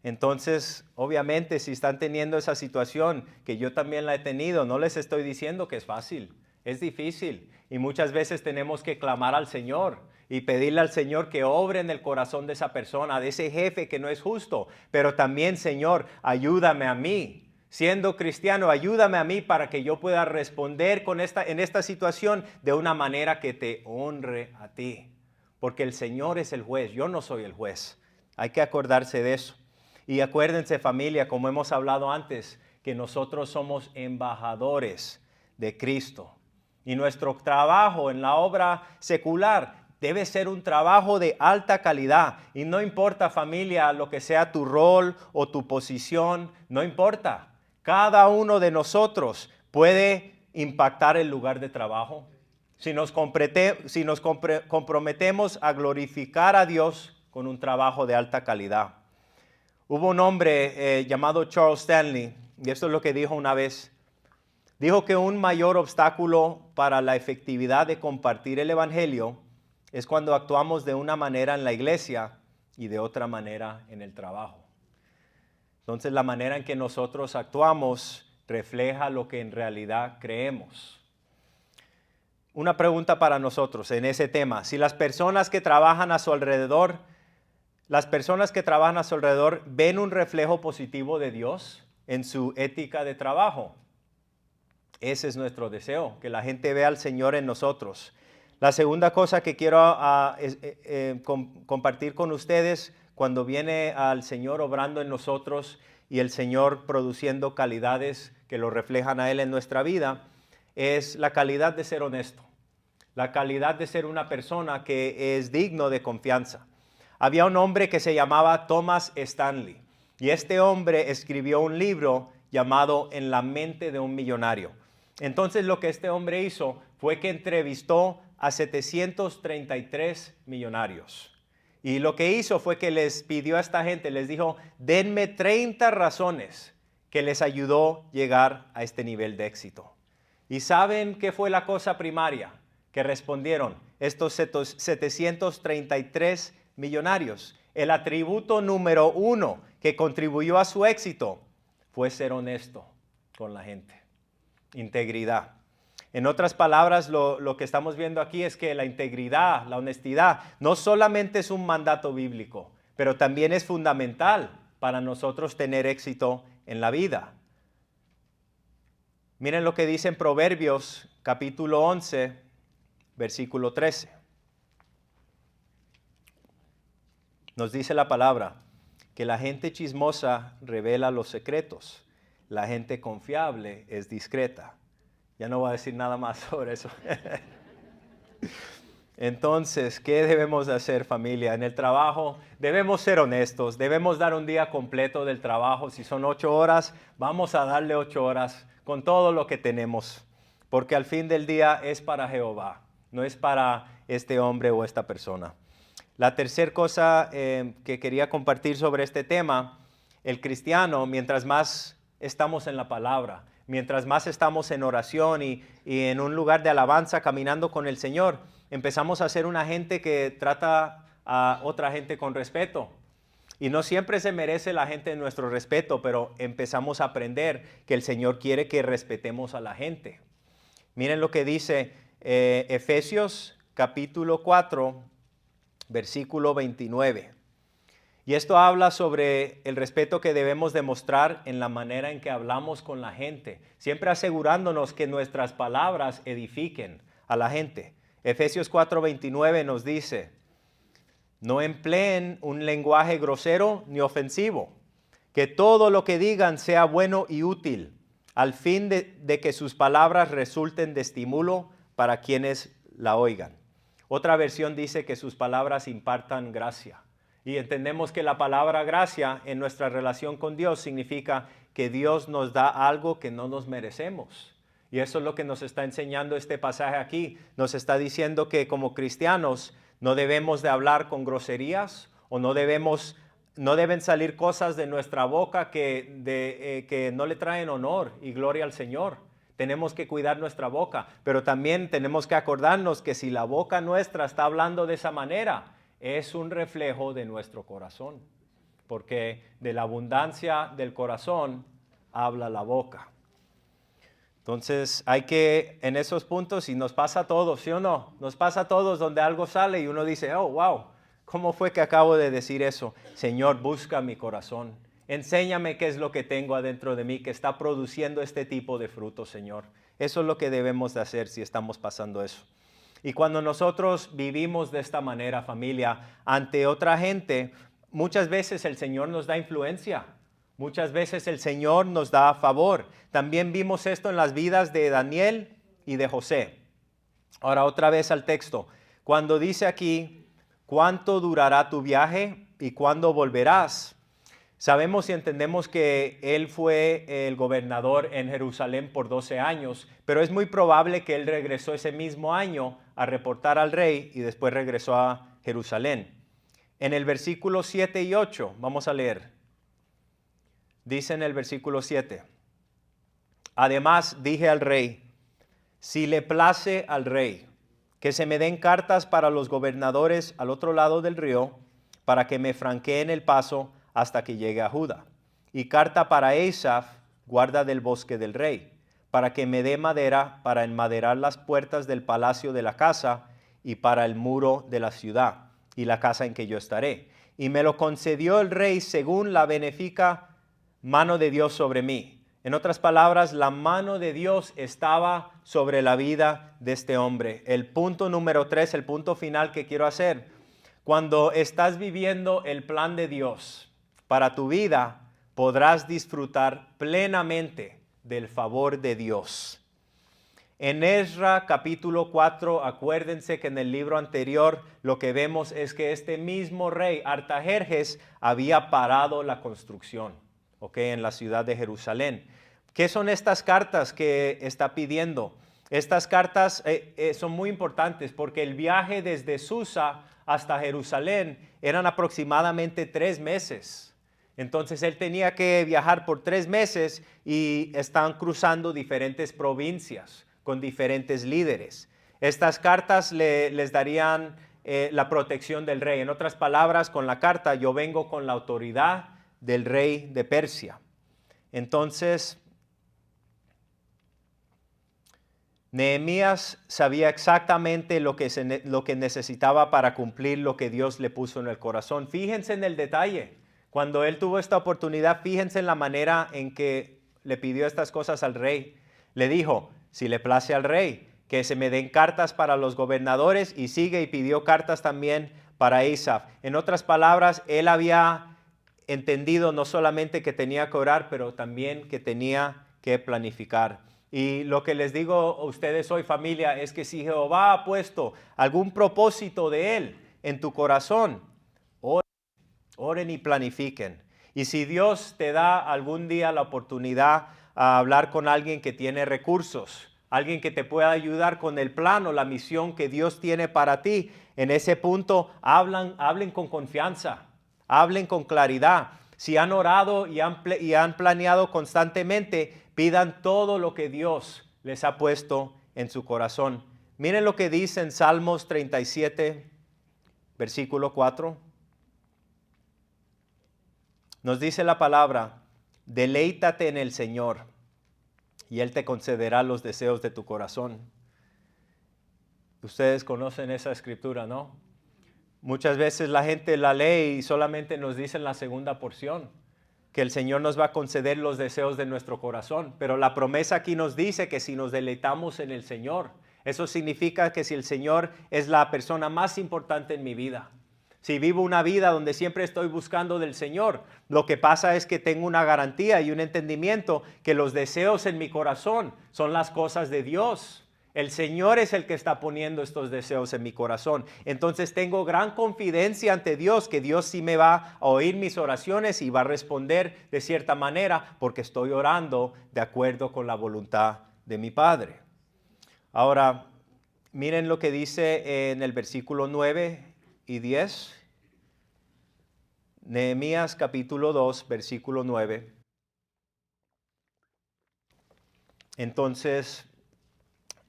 Entonces, obviamente, si están teniendo esa situación, que yo también la he tenido, no les estoy diciendo que es fácil, es difícil. Y muchas veces tenemos que clamar al Señor y pedirle al Señor que obre en el corazón de esa persona, de ese jefe que no es justo. Pero también, Señor, ayúdame a mí. Siendo cristiano, ayúdame a mí para que yo pueda responder en esta situación de una manera que te honre a ti. Porque el Señor es el juez, yo no soy el juez. Hay que acordarse de eso. Y acuérdense, familia, como hemos hablado antes, que nosotros somos embajadores de Cristo. Y nuestro trabajo en la obra secular debe ser un trabajo de alta calidad. Y no importa, familia, lo que sea tu rol o tu posición, no importa. Cada uno de nosotros puede impactar el lugar de trabajo. Si nos comprometemos a glorificar a Dios con un trabajo de alta calidad. Hubo un hombre llamado Charles Stanley, y esto es lo que dijo una vez. Dijo que un mayor obstáculo para la efectividad de compartir el evangelio es cuando actuamos de una manera en la iglesia y de otra manera en el trabajo. Entonces, la manera en que nosotros actuamos refleja lo que en realidad creemos. Una pregunta para nosotros en ese tema: si las personas que trabajan a su alrededor ven un reflejo positivo de Dios en su ética de trabajo. Ese es nuestro deseo, que la gente vea al Señor en nosotros. La segunda cosa que quiero compartir con ustedes, cuando viene al Señor obrando en nosotros y el Señor produciendo calidades que lo reflejan a Él en nuestra vida, es la calidad de ser honesto, la calidad de ser una persona que es digno de confianza. Había un hombre que se llamaba Thomas Stanley, y este hombre escribió un libro llamado En la mente de un millonario. Entonces lo que este hombre hizo fue que entrevistó a 733 millonarios. Y lo que hizo fue que les pidió a esta gente, les dijo, denme 30 razones que les ayudó a llegar a este nivel de éxito. ¿Y saben qué fue la cosa primaria que respondieron estos 733 millonarios? El atributo número 1 que contribuyó a su éxito fue ser honesto con la gente. Integridad. En otras palabras, lo que estamos viendo aquí es que la integridad, la honestidad, no solamente es un mandato bíblico, pero también es fundamental para nosotros tener éxito en la vida. Miren lo que dice en Proverbios capítulo 11, versículo 13. Nos dice la palabra que la gente chismosa revela los secretos, la gente confiable es discreta. Ya no voy a decir nada más sobre eso. Entonces, ¿qué debemos de hacer, familia? En el trabajo debemos ser honestos, debemos dar un día completo del trabajo. Si son 8 horas, vamos a darle 8 horas con todo lo que tenemos, porque al fin del día es para Jehová, no es para este hombre o esta persona. La tercera cosa que quería compartir sobre este tema, el cristiano, mientras más estamos en la palabra, mientras más estamos en oración y en un lugar de alabanza caminando con el Señor, empezamos a ser una gente que trata a otra gente con respeto. Y no siempre se merece la gente nuestro respeto, pero empezamos a aprender que el Señor quiere que respetemos a la gente. Miren lo que dice Efesios capítulo 4, versículo 29. Y esto habla sobre el respeto que debemos demostrar en la manera en que hablamos con la gente, siempre asegurándonos que nuestras palabras edifiquen a la gente. Efesios 4:29 nos dice, no empleen un lenguaje grosero ni ofensivo, que todo lo que digan sea bueno y útil, al fin de que sus palabras resulten de estímulo para quienes la oigan. Otra versión dice que sus palabras impartan gracia. Y entendemos que la palabra gracia en nuestra relación con Dios significa que Dios nos da algo que no nos merecemos. Y eso es lo que nos está enseñando este pasaje aquí. Nos está diciendo que como cristianos no debemos de hablar con groserías o no deben salir cosas de nuestra boca que no le traen honor y gloria al Señor. Tenemos que cuidar nuestra boca, pero también tenemos que acordarnos que si la boca nuestra está hablando de esa manera, es un reflejo de nuestro corazón, porque de la abundancia del corazón habla la boca. Entonces hay que, en esos puntos, y nos pasa a todos, ¿sí o no? Nos pasa a todos donde algo sale y uno dice, oh, wow, ¿cómo fue que acabo de decir eso? Señor, busca mi corazón. Enséñame qué es lo que tengo adentro de mí que está produciendo este tipo de frutos, Señor. Eso es lo que debemos de hacer si estamos pasando eso. Y cuando nosotros vivimos de esta manera, familia, ante otra gente, muchas veces el Señor nos da influencia. Muchas veces el Señor nos da favor. También vimos esto en las vidas de Daniel y de José. Ahora otra vez al texto. Cuando dice aquí, ¿cuánto durará tu viaje y cuándo volverás? Sabemos y entendemos que él fue el gobernador en Jerusalén por 12 años, pero es muy probable que él regresó ese mismo año a reportar al rey y después regresó a Jerusalén. En el versículo 7 y 8, vamos a leer. Dice en el versículo 7, además dije al rey, si le place al rey, que se me den cartas para los gobernadores al otro lado del río, para que me franqueen el paso hasta que llegue a Judá. Y carta para Asaf, guarda del bosque del rey, para que me dé madera para enmaderar las puertas del palacio de la casa y para el muro de la ciudad y la casa en que yo estaré. Y me lo concedió el rey según la benéfica mano de Dios sobre mí. En otras palabras, la mano de Dios estaba sobre la vida de este hombre. El punto número 3, el punto final que quiero hacer. Cuando estás viviendo el plan de Dios para tu vida, podrás disfrutar plenamente del favor de Dios. En Ezra capítulo 4, acuérdense que en el libro anterior lo que vemos es que este mismo rey Artajerjes había parado la construcción, en la ciudad de Jerusalén. ¿Qué son estas cartas que está pidiendo? Estas cartas son muy importantes porque el viaje desde Susa hasta Jerusalén eran aproximadamente 3 meses. Entonces él tenía que viajar por 3 meses y están cruzando diferentes provincias con diferentes líderes. Estas cartas les darían la protección del rey. En otras palabras, con la carta yo vengo con la autoridad del rey de Persia. Entonces, Nehemías sabía exactamente lo que necesitaba para cumplir lo que Dios le puso en el corazón. Fíjense en el detalle. Cuando él tuvo esta oportunidad, fíjense en la manera en que le pidió estas cosas al rey. Le dijo, si le place al rey, que se me den cartas para los gobernadores, y sigue y pidió cartas también para Asaph. En otras palabras, él había entendido no solamente que tenía que orar, pero también que tenía que planificar. Y lo que les digo a ustedes hoy, familia, es que si Jehová ha puesto algún propósito de Él en tu corazón, oren y planifiquen. Y si Dios te da algún día la oportunidad a hablar con alguien que tiene recursos, alguien que te pueda ayudar con el plan o la misión que Dios tiene para ti, en ese punto hablen con confianza, hablen con claridad. Si han orado y han planeado constantemente, pidan todo lo que Dios les ha puesto en su corazón. Miren lo que dice en Salmos 37, versículo 4. Nos dice la palabra, deleítate en el Señor y Él te concederá los deseos de tu corazón. Ustedes conocen esa escritura, ¿no? Muchas veces la gente la lee y solamente nos dicen la segunda porción, que el Señor nos va a conceder los deseos de nuestro corazón. Pero la promesa aquí nos dice que si nos deleitamos en el Señor, eso significa que si el Señor es la persona más importante en mi vida, si vivo una vida donde siempre estoy buscando del Señor, lo que pasa es que tengo una garantía y un entendimiento que los deseos en mi corazón son las cosas de Dios. El Señor es el que está poniendo estos deseos en mi corazón. Entonces tengo gran confidencia ante Dios que Dios sí me va a oír mis oraciones y va a responder de cierta manera porque estoy orando de acuerdo con la voluntad de mi Padre. Ahora, miren lo que dice en el versículo 9 y 10. Nehemías capítulo 2, versículo 9. Entonces,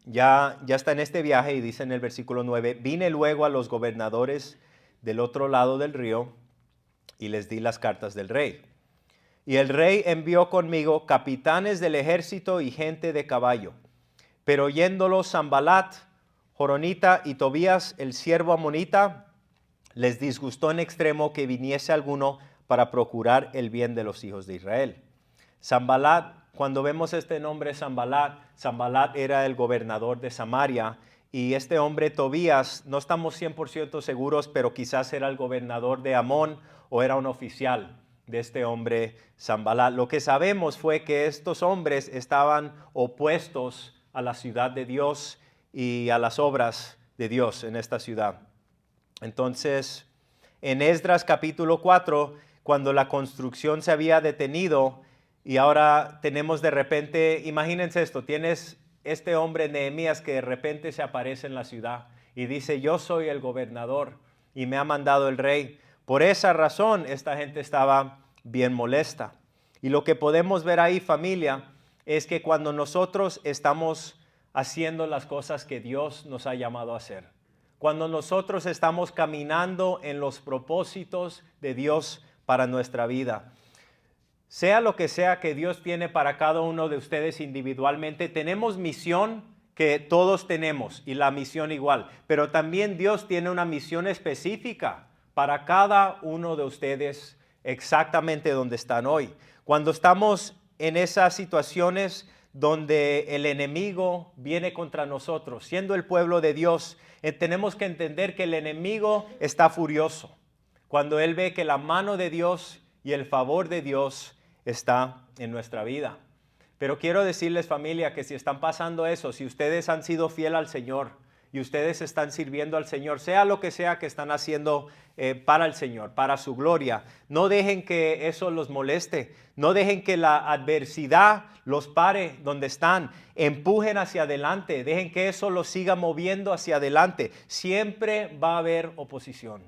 ya está en este viaje y dice en el versículo 9, vine luego a los gobernadores del otro lado del río y les di las cartas del rey. Y el rey envió conmigo capitanes del ejército y gente de caballo. Pero oyéndolo Sanballat, Joronita y Tobías, el siervo amonita, les disgustó en extremo que viniese alguno para procurar el bien de los hijos de Israel. Sanballat, cuando vemos este nombre Sanballat era el gobernador de Samaria, y este hombre Tobías, no estamos 100% seguros, pero quizás era el gobernador de Amón o era un oficial de este hombre Sanballat. Lo que sabemos fue que estos hombres estaban opuestos a la ciudad de Dios y a las obras de Dios en esta ciudad. Entonces, en Esdras capítulo 4, cuando la construcción se había detenido y ahora tenemos de repente, imagínense esto, tienes este hombre Nehemías que de repente se aparece en la ciudad y dice, yo soy el gobernador y me ha mandado el rey. Por esa razón, esta gente estaba bien molesta. Y lo que podemos ver ahí, familia, es que cuando nosotros estamos haciendo las cosas que Dios nos ha llamado a hacer, cuando nosotros estamos caminando en los propósitos de Dios para nuestra vida, sea lo que sea que Dios tiene para cada uno de ustedes individualmente, tenemos misión que todos tenemos y la misión igual, pero también Dios tiene una misión específica para cada uno de ustedes exactamente donde están hoy. Cuando estamos en esas situaciones donde el enemigo viene contra nosotros, siendo el pueblo de Dios, tenemos que entender que el enemigo está furioso cuando él ve que la mano de Dios y el favor de Dios está en nuestra vida. Pero quiero decirles, familia, que si están pasando eso, si ustedes han sido fiel al Señor y ustedes están sirviendo al Señor, sea lo que sea que están haciendo para el Señor, para su gloria. No dejen que eso los moleste, no dejen que la adversidad los pare donde están, empujen hacia adelante, dejen que eso los siga moviendo hacia adelante. Siempre va a haber oposición,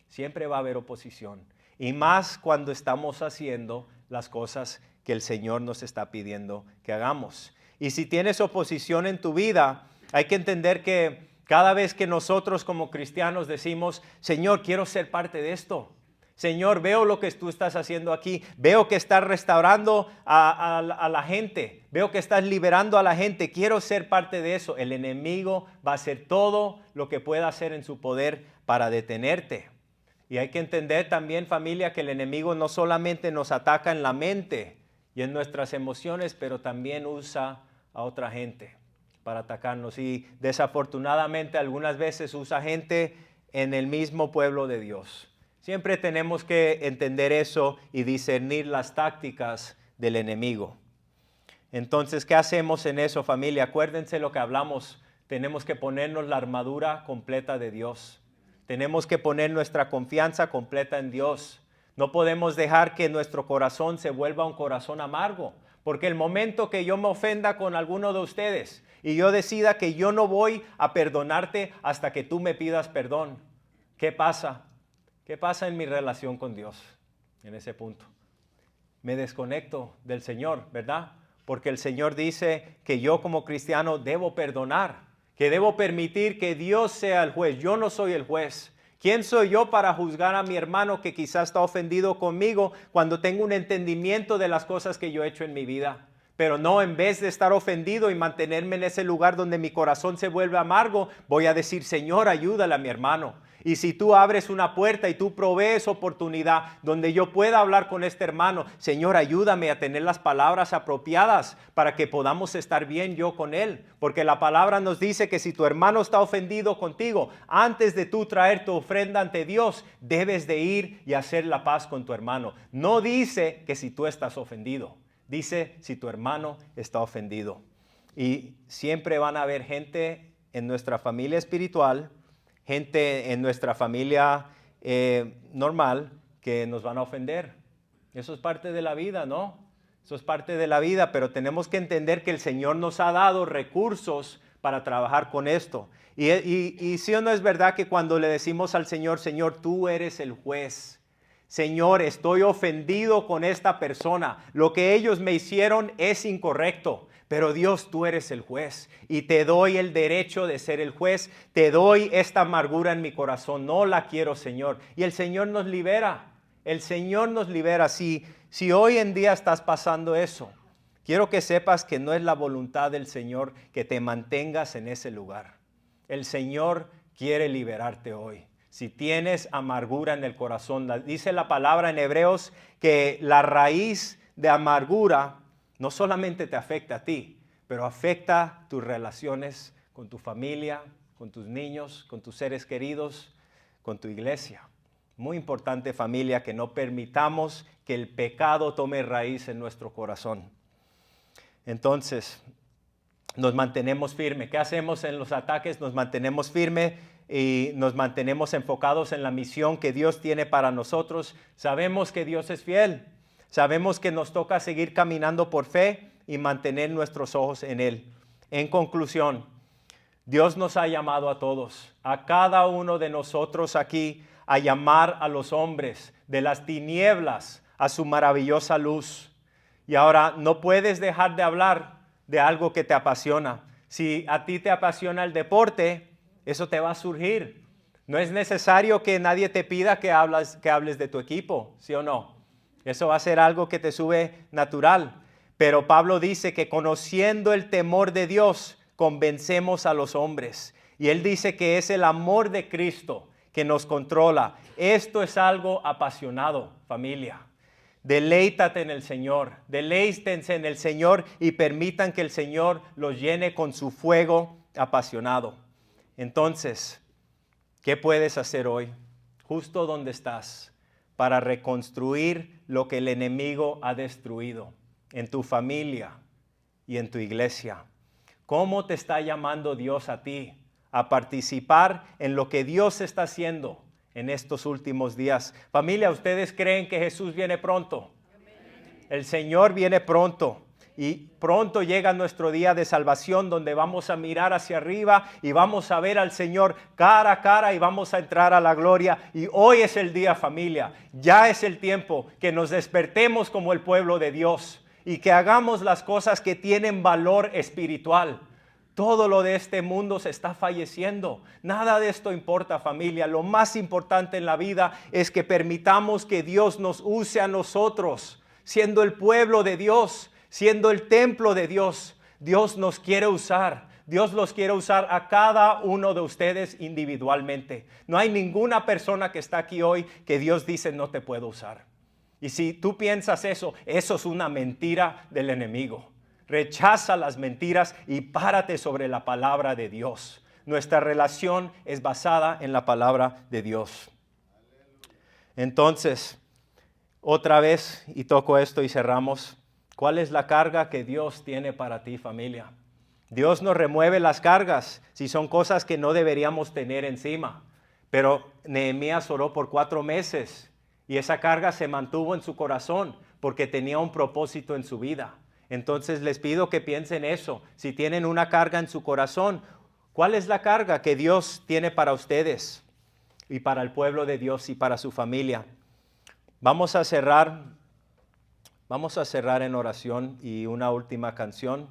siempre va a haber oposición, y más cuando estamos haciendo las cosas que el Señor nos está pidiendo que hagamos. Y si tienes oposición en tu vida, hay que entender que cada vez que nosotros como cristianos decimos, Señor, quiero ser parte de esto. Señor, veo lo que tú estás haciendo aquí. Veo que estás restaurando a la gente. Veo que estás liberando a la gente. Quiero ser parte de eso. El enemigo va a hacer todo lo que pueda hacer en su poder para detenerte. Y hay que entender también, familia, que el enemigo no solamente nos ataca en la mente y en nuestras emociones, pero también usa a otra gente para atacarnos. Y desafortunadamente algunas veces usa gente en el mismo pueblo de Dios. Siempre tenemos que entender eso y discernir las tácticas del enemigo. Entonces, ¿qué hacemos en eso, familia? Acuérdense lo que hablamos. Tenemos que ponernos la armadura completa de Dios. Tenemos que poner nuestra confianza completa en Dios. No podemos dejar que nuestro corazón se vuelva un corazón amargo, porque el momento que yo me ofenda con alguno de ustedes y yo decida que yo no voy a perdonarte hasta que tú me pidas perdón, ¿qué pasa? ¿Qué pasa en mi relación con Dios en ese punto? Me desconecto del Señor, ¿verdad? Porque el Señor dice que yo como cristiano debo perdonar, que debo permitir que Dios sea el juez. Yo no soy el juez. ¿Quién soy yo para juzgar a mi hermano que quizás está ofendido conmigo cuando tengo un entendimiento de las cosas que yo he hecho en mi vida? Pero no, en vez de estar ofendido y mantenerme en ese lugar donde mi corazón se vuelve amargo, voy a decir, Señor, ayúdale a mi hermano. Y si tú abres una puerta y tú provees oportunidad donde yo pueda hablar con este hermano, Señor, ayúdame a tener las palabras apropiadas para que podamos estar bien yo con él. Porque la palabra nos dice que si tu hermano está ofendido contigo, antes de tú traer tu ofrenda ante Dios, debes de ir y hacer la paz con tu hermano. No dice que si tú estás ofendido, dice si tu hermano está ofendido. Y siempre van a haber gente en nuestra familia espiritual, gente en nuestra familia normal que nos van a ofender. Eso es parte de la vida, ¿no? Eso es parte de la vida, pero tenemos que entender que el Señor nos ha dado recursos para trabajar con esto. Y sí o no es verdad que cuando le decimos al Señor, Señor, tú eres el juez. Señor, estoy ofendido con esta persona. Lo que ellos me hicieron es incorrecto. Pero Dios, tú eres el juez y te doy el derecho de ser el juez. Te doy esta amargura en mi corazón. No la quiero, Señor. Y el Señor nos libera. El Señor nos libera. Si hoy en día estás pasando eso, quiero que sepas que no es la voluntad del Señor que te mantengas en ese lugar. El Señor quiere liberarte hoy. Si tienes amargura en el corazón, dice la palabra en Hebreos que la raíz de amargura no solamente te afecta a ti, pero afecta tus relaciones con tu familia, con tus niños, con tus seres queridos, con tu iglesia. Muy importante, familia, que no permitamos que el pecado tome raíz en nuestro corazón. Entonces, nos mantenemos firmes. ¿Qué hacemos en los ataques? Nos mantenemos firmes y nos mantenemos enfocados en la misión que Dios tiene para nosotros. Sabemos que Dios es fiel. Sabemos que nos toca seguir caminando por fe y mantener nuestros ojos en Él. En conclusión, Dios nos ha llamado a todos, a cada uno de nosotros aquí, a llamar a los hombres de las tinieblas a su maravillosa luz. Y ahora no puedes dejar de hablar de algo que te apasiona. Si a ti te apasiona el deporte, eso te va a surgir. No es necesario que nadie te pida que hables de tu equipo, ¿sí o no? Eso va a ser algo que te sube natural. Pero Pablo dice que conociendo el temor de Dios, convencemos a los hombres. Y él dice que es el amor de Cristo que nos controla. Esto es algo apasionado, familia. Deleítate en el Señor, deleítense en el Señor y permitan que el Señor los llene con su fuego apasionado. Entonces, ¿qué puedes hacer hoy? Justo donde estás, para reconstruir lo que el enemigo ha destruido en tu familia y en tu iglesia. ¿Cómo te está llamando Dios a ti a participar en lo que Dios está haciendo en estos últimos días. Familia, ¿ustedes creen que Jesús viene pronto? El Señor viene pronto. Y pronto llega nuestro día de salvación, donde vamos a mirar hacia arriba y vamos a ver al Señor cara a cara y vamos a entrar a la gloria. Y hoy es el día, familia. Ya es el tiempo que nos despertemos como el pueblo de Dios y que hagamos las cosas que tienen valor espiritual. Todo lo de este mundo se está falleciendo. Nada de esto importa, familia. Lo más importante en la vida es que permitamos que Dios nos use a nosotros, siendo el pueblo de Dios, siendo el templo de Dios. Dios nos quiere usar. Dios los quiere usar a cada uno de ustedes individualmente. No hay ninguna persona que está aquí hoy que Dios dice no te puedo usar. Y si tú piensas eso, eso es una mentira del enemigo. Rechaza las mentiras y párate sobre la palabra de Dios. Nuestra relación es basada en la palabra de Dios. Entonces, otra vez, y toco esto y cerramos. ¿Cuál es la carga que Dios tiene para ti, familia? Dios nos remueve las cargas si son cosas que no deberíamos tener encima. Pero Nehemías oró por 4 meses y esa carga se mantuvo en su corazón porque tenía un propósito en su vida. Entonces les pido que piensen eso. Si tienen una carga en su corazón, ¿cuál es la carga que Dios tiene para ustedes y para el pueblo de Dios y para su familia? Vamos a cerrar en oración y una última canción.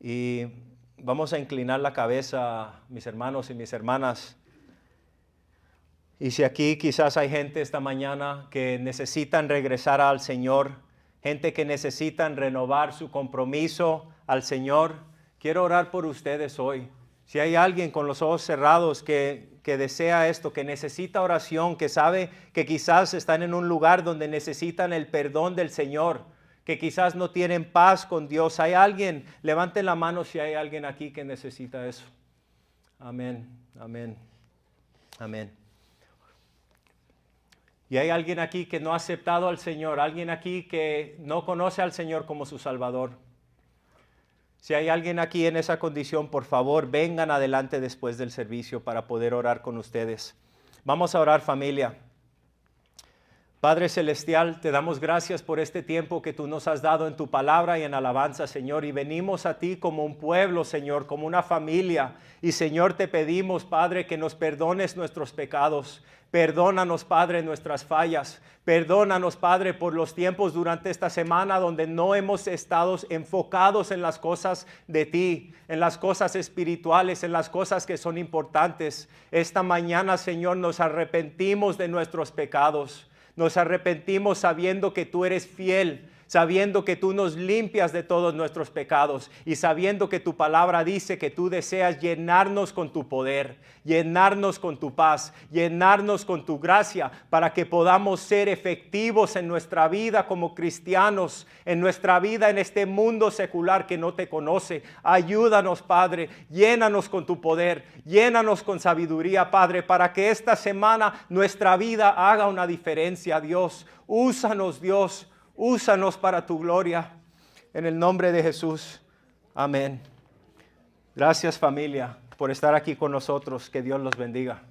Y vamos a inclinar la cabeza, mis hermanos y mis hermanas. Y si aquí quizás hay gente esta mañana que necesitan regresar al Señor, gente que necesitan renovar su compromiso al Señor, quiero orar por ustedes hoy. Si hay alguien con los ojos cerrados que desea esto, que necesita oración, que sabe que quizás están en un lugar donde necesitan el perdón del Señor, que quizás no tienen paz con Dios. ¿Hay alguien? Levanten la mano si hay alguien aquí que necesita eso. Amén, amén, amén. Y hay alguien aquí que no ha aceptado al Señor, alguien aquí que no conoce al Señor como su Salvador. Si hay alguien aquí en esa condición, por favor, vengan adelante después del servicio para poder orar con ustedes. Vamos a orar, familia. Padre Celestial, te damos gracias por este tiempo que tú nos has dado en tu palabra y en alabanza, Señor. Y venimos a ti como un pueblo, Señor, como una familia. Y, Señor, te pedimos, Padre, que nos perdones nuestros pecados. Perdónanos, Padre, nuestras fallas. Perdónanos, Padre, por los tiempos durante esta semana donde no hemos estado enfocados en las cosas de ti, en las cosas espirituales, en las cosas que son importantes. Esta mañana, Señor, nos arrepentimos de nuestros pecados. Nos arrepentimos sabiendo que tú eres fiel, sabiendo que tú nos limpias de todos nuestros pecados y sabiendo que tu palabra dice que tú deseas llenarnos con tu poder, llenarnos con tu paz, llenarnos con tu gracia para que podamos ser efectivos en nuestra vida como cristianos, en nuestra vida en este mundo secular que no te conoce. Ayúdanos, Padre, llénanos con tu poder, llénanos con sabiduría, Padre, para que esta semana nuestra vida haga una diferencia, Dios. Úsanos, Dios. Úsanos para tu gloria, en el nombre de Jesús. Amén. Gracias, familia, por estar aquí con nosotros. Que Dios los bendiga.